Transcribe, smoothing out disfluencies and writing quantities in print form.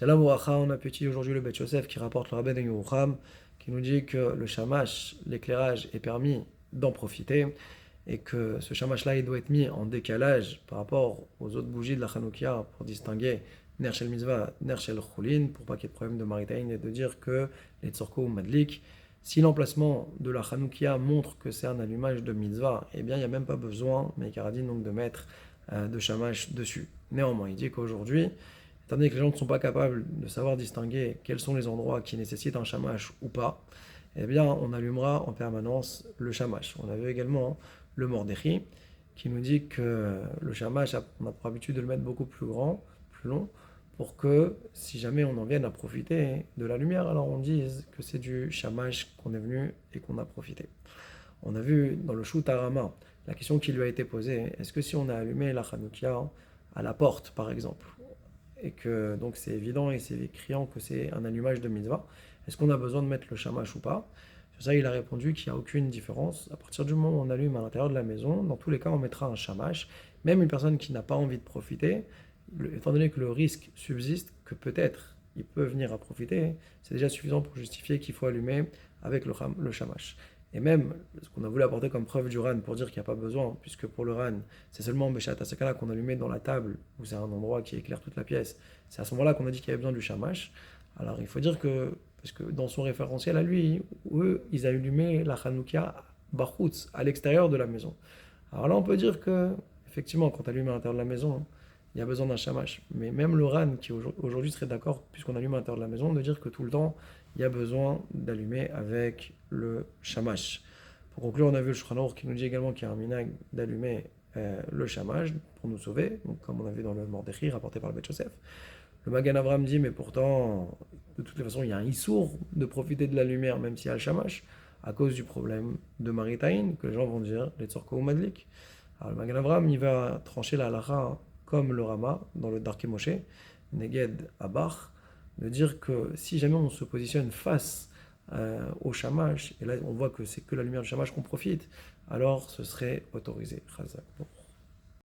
Shalom Ouracha, on a pu étudier aujourd'hui le Beth Yosef qui rapporte le Rabbeinu Yerucham, qui nous dit que le shamash, l'éclairage, est permis d'en profiter et que ce shamash-là, il doit être mis en décalage par rapport aux autres bougies de la Hanoukia pour distinguer Ner Shel Mitzvah, Ner Shel Chulin, pour pas qu'il y ait de problème de maritaïn et de dire que les Tzorko ou Madlik, si l'emplacement de la Hanoukia montre que c'est un allumage de Mitzvah, eh bien il n'y a même pas besoin, mais Karadine, donc de mettre de shamash dessus. Néanmoins, il dit qu'aujourd'hui, étant donné que les gens ne sont pas capables de savoir distinguer quels sont les endroits qui nécessitent un shamash ou pas, eh bien, on allumera en permanence le shamash. On avait également le Mordéchi, qui nous dit que le shamash, on a pour habitude de le mettre beaucoup plus grand, plus long, pour que, si jamais on en vienne à profiter de la lumière, alors on dise que c'est du shamash qu'on est venu et qu'on a profité. On a vu dans le Shut Arama la question qui lui a été posée, est-ce que si on a allumé la Hanoukia à la porte, par exemple, et que donc c'est évident et c'est criant que c'est un allumage de mitzvah, est-ce qu'on a besoin de mettre le shamash ou pas? Sur ça, il a répondu qu'il n'y a aucune différence. À partir du moment où on allume à l'intérieur de la maison, dans tous les cas, on mettra un shamash. Même une personne qui n'a pas envie de profiter, étant donné que le risque subsiste, que peut-être il peut venir à profiter, c'est déjà suffisant pour justifier qu'il faut allumer avec le shamash. Et même ce qu'on a voulu apporter comme preuve du RAN pour dire qu'il n'y a pas besoin, puisque pour le RAN, c'est seulement Beshat Asakala qu'on allumait dans la table, où c'est un endroit qui éclaire toute la pièce. C'est à ce moment-là qu'on a dit qu'il y avait besoin du shamash. Alors il faut dire que, parce que dans son référentiel à lui, eux, ils allumaient la Hanoukia Bachutz, à l'extérieur de la maison. Alors là, on peut dire que, effectivement, quand tu allumes à l'intérieur de la maison, il y a besoin d'un shamash. Mais même le RAN, qui aujourd'hui serait d'accord, puisqu'on allume à l'intérieur de la maison, de dire que tout le temps, il y a besoin d'allumer avec le shamash. Pour conclure, on a vu le Shulchan Aruch qui nous dit également qu'il y a un minhag d'allumer le shamash pour nous sauver, donc comme on a vu dans le Mordéchi rapporté par le Beth Yosef. Le Magan Avraham dit, mais pourtant, de toute façon, il y a un issour de profiter de la lumière, même s'il y a le shamash, à cause du problème de maritaïn, que les gens vont dire, les tzorko ou madlik. Alors le Magan Avraham, il va trancher la halakha comme le Rama, dans le Darkei Moshe, Neged Abach, de dire que si jamais on se positionne face au shamash, et là on voit que c'est que la lumière du shamash qu'on profite, alors ce serait autorisé. Chazak.